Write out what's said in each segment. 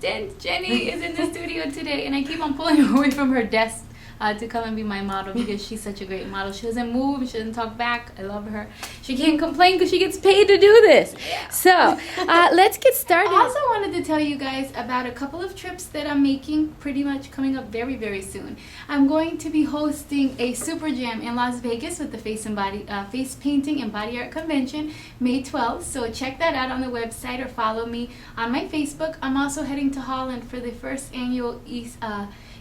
assistant, Jenny, is in the studio today, and I keep on pulling her away from her desk to come and be my model because she's such a great model. She doesn't move, she doesn't talk back. I love her. She can't complain because she gets paid to do this. Yeah. So let's get started. I also wanted to tell you guys about a couple of trips that I'm making pretty much coming up very, very soon. I'm going to be hosting a super jam in Las Vegas with the face painting and body art convention May 12th. So check that out on the website or follow me on my Facebook. I'm also heading to Holland for the first annual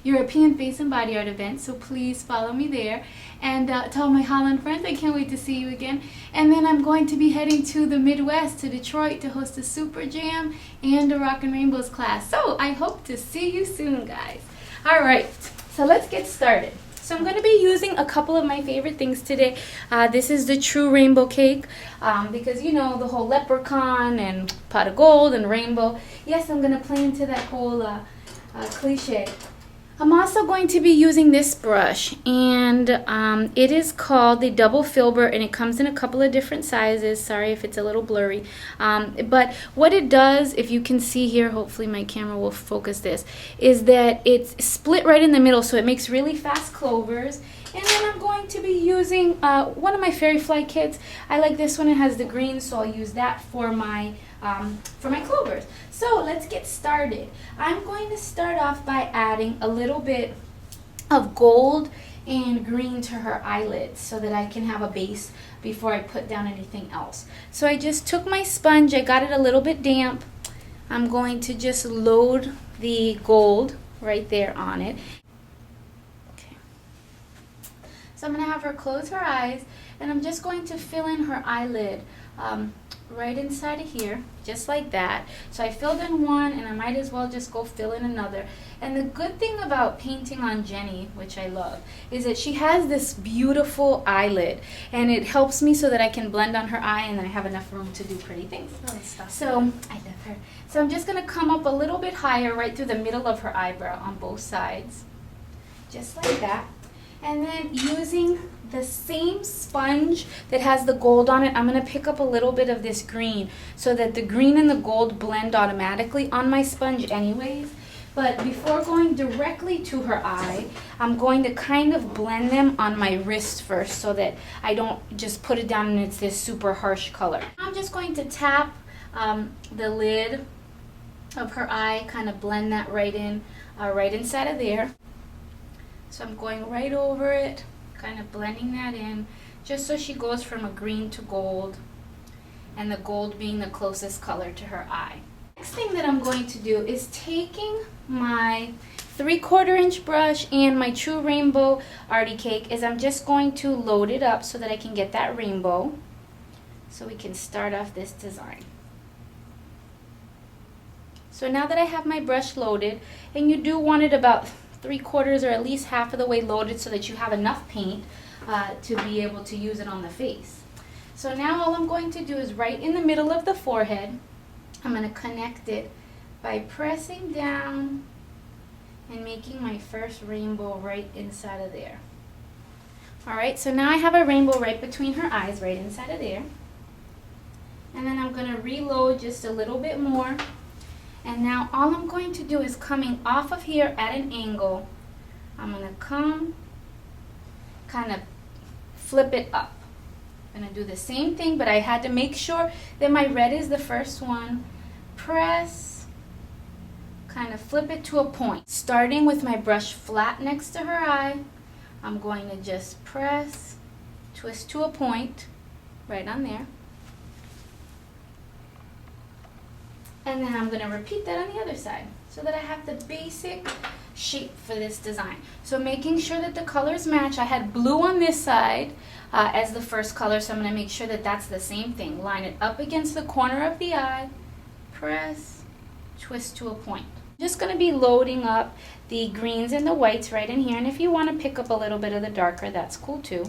European Face and Body Art event, so please follow me there. And to all my Holland friends, I can't wait to see you again. And then I'm going to be heading to the Midwest, to Detroit, to host a Super Jam and a Rock and Rainbows class. So I hope to see you soon, guys. All right, so let's get started. So I'm going to be using a couple of my favorite things today. This is the True Rainbow Cake because, you know, the whole leprechaun and pot of gold and rainbow. Yes, I'm going to play into that whole cliche. I'm also going to be using this brush, and it is called the Double Filbert, and it comes in a couple of different sizes. Sorry if it's a little blurry. But what it does, if you can see here, hopefully my camera will focus this, is that it's split right in the middle, so it makes really fast clovers. And then I'm going to be using one of my fairy fly kits. I like this one. It has the green, so I'll use that for my clovers. So let's get started. I'm going to start off by adding a little bit of gold and green to her eyelids so that I can have a base before I put down anything else. So I just took my sponge. I got it a little bit damp. I'm going to just load the gold right there on it. So I'm going to have her close her eyes, and I'm just going to fill in her eyelid right inside of here, just like that. So I filled in one, and I might as well just go fill in another. And the good thing about painting on Jenny, which I love, is that she has this beautiful eyelid, and it helps me so that I can blend on her eye, and I have enough room to do pretty things. So I love her. So I'm just going to come up a little bit higher right through the middle of her eyebrow on both sides, just like that. And then using the same sponge that has the gold on it, I'm going to pick up a little bit of this green so that the green and the gold blend automatically on my sponge anyways. But before going directly to her eye, I'm going to kind of blend them on my wrist first so that I don't just put it down and it's this super harsh color. I'm just going to tap the lid of her eye, kind of blend that right in, right inside of there. So I'm going right over it, kind of blending that in, just so she goes from a green to gold, and the gold being the closest color to her eye. Next thing that I'm going to do is taking my 3/4 inch brush and my True Rainbow Artie Cake, is I'm just going to load it up so that I can get that rainbow, so we can start off this design. So now that I have my brush loaded, and you do want it about 3/4 or at least half of the way loaded so that you have enough paint to be able to use it on the face. So now all I'm going to do is right in the middle of the forehead, I'm going to connect it by pressing down and making my first rainbow right inside of there. Alright, so now I have a rainbow right between her eyes, right inside of there. And then I'm going to reload just a little bit more. And now all I'm going to do is coming off of here at an angle, I'm going to come, kind of flip it up. I'm going to do the same thing, but I had to make sure that my red is the first one. Press, kind of flip it to a point. Starting with my brush flat next to her eye, I'm going to just press, twist to a point, right on there. And then I'm going to repeat that on the other side so that I have the basic shape for this design. So making sure that the colors match. I had blue on this side as the first color, so I'm going to make sure that that's the same thing. Line it up against the corner of the eye, press, twist to a point. I'm just going to be loading up the greens and the whites right in here, and if you want to pick up a little bit of the darker, that's cool too.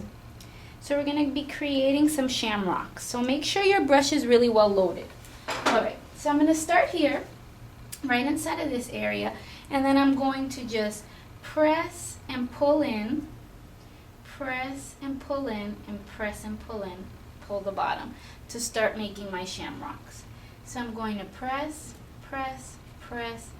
So we're going to be creating some shamrocks. So make sure your brush is really well loaded. Alright. So I'm going to start here, right inside of this area, and then I'm going to just press and pull in, press and pull in, and press and pull in, pull the bottom to start making my shamrocks. So I'm going to press, press, press,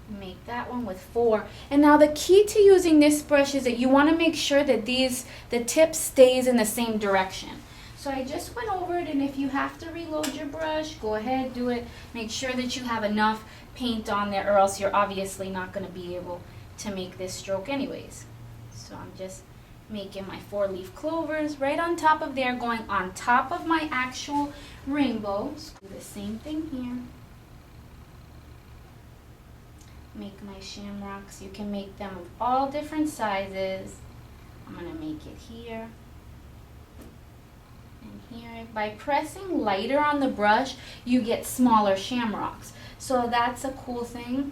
Make that one with 4. And now the key to using this brush is that you want to make sure that the tip stays in the same direction. So I just went over it, and if you have to reload your brush, go ahead, do it. Make sure that you have enough paint on there, or else you're obviously not going to be able to make this stroke anyways. So I'm just making my 4-leaf clovers right on top of there, going on top of my actual rainbows. Do the same thing here. Make my shamrocks. You can make them of all different sizes. I'm going to make it here and here. By pressing lighter on the brush, you get smaller shamrocks. So that's a cool thing.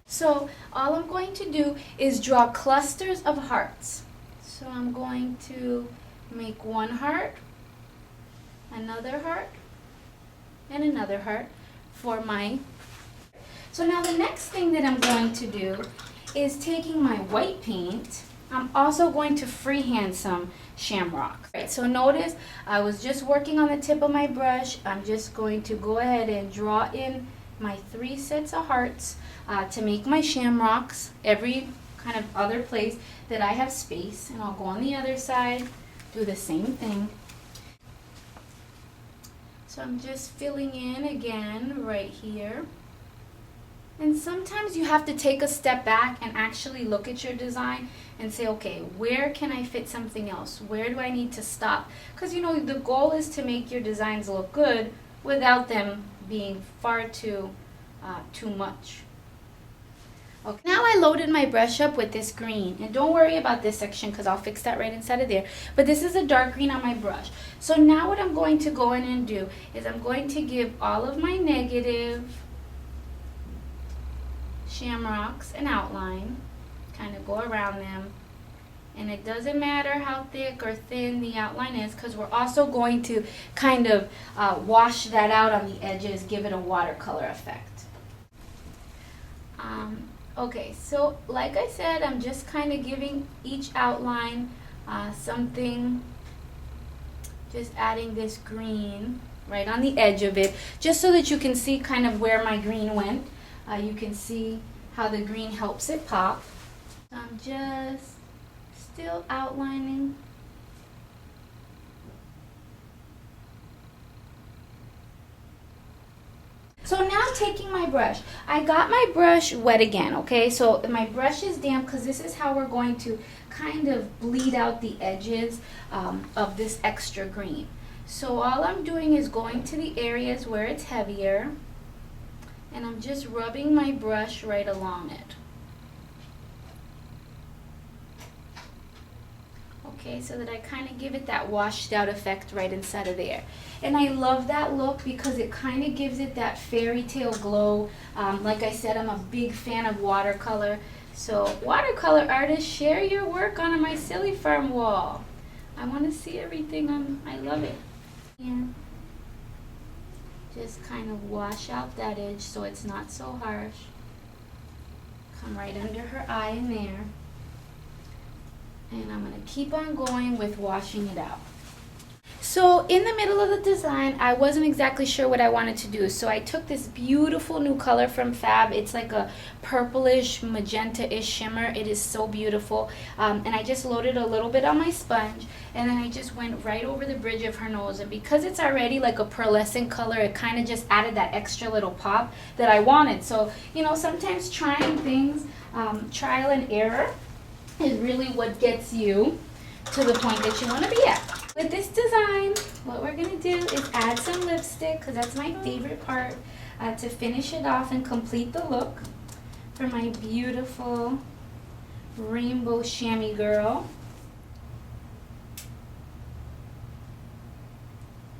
So all I'm going to do is draw clusters of hearts. So I'm going to make one heart, another heart, and another heart for my. So now the next thing that I'm going to do is taking my white paint. I'm also going to freehand some shamrock. Right, so notice I was just working on the tip of my brush. I'm just going to go ahead and draw in my 3 sets of hearts to make my shamrocks every kind of other place that I have space. And I'll go on the other side, do the same thing. So I'm just filling in again right here. And sometimes you have to take a step back and actually look at your design and say, okay, where can I fit something else? Where do I need to stop? Because you know, the goal is to make your designs look good without them being far too much. Okay. Now I loaded my brush up with this green, and don't worry about this section because I'll fix that right inside of there. But this is a dark green on my brush. So now what I'm going to go in and do is I'm going to give all of my negative shamrocks an outline, kind of go around them, and it doesn't matter how thick or thin the outline is because we're also going to kind of wash that out on the edges, give it a watercolor effect. Okay, so like I said, I'm just kind of giving each outline something, just adding this green right on the edge of it, just so that you can see kind of where my green went. You can see how the green helps it pop. I'm just still outlining. So now taking my brush, I got my brush wet again, okay? So my brush is damp because this is how we're going to kind of bleed out the edges of this extra green. So all I'm doing is going to the areas where it's heavier, and I'm just rubbing my brush right along it. Okay, so that I kind of give it that washed out effect right inside of there. And I love that look because it kind of gives it that fairy tale glow. Like I said, I'm a big fan of watercolor. So watercolor artists, share your work on my Silly Farm wall. I want to see everything. I love it. And just kind of wash out that edge so it's not so harsh. Come right under her eye in there. And I'm going to keep on going with washing it out. So in the middle of the design, I wasn't exactly sure what I wanted to do. So I took this beautiful new color from Fab. It's like a purplish, magenta-ish shimmer. It is so beautiful. And I just loaded a little bit on my sponge. And then I just went right over the bridge of her nose. And because it's already like a pearlescent color, it kind of just added that extra little pop that I wanted. So, you know, sometimes trying things, trial and error, is really what gets you to the point that you want to be at. With this design, what we're going to do is add some lipstick, because that's my favorite part, to finish it off and complete the look for my beautiful rainbow chamois girl.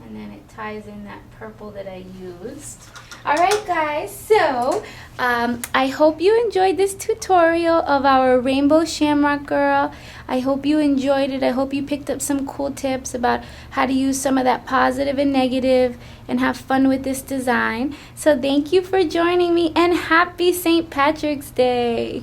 And then it ties in that purple that I used. Alright guys, so I hope you enjoyed this tutorial of our rainbow shamrock girl. I hope you enjoyed it. I hope you picked up some cool tips about how to use some of that positive and negative and have fun with this design. So thank you for joining me, and happy St. Patrick's Day.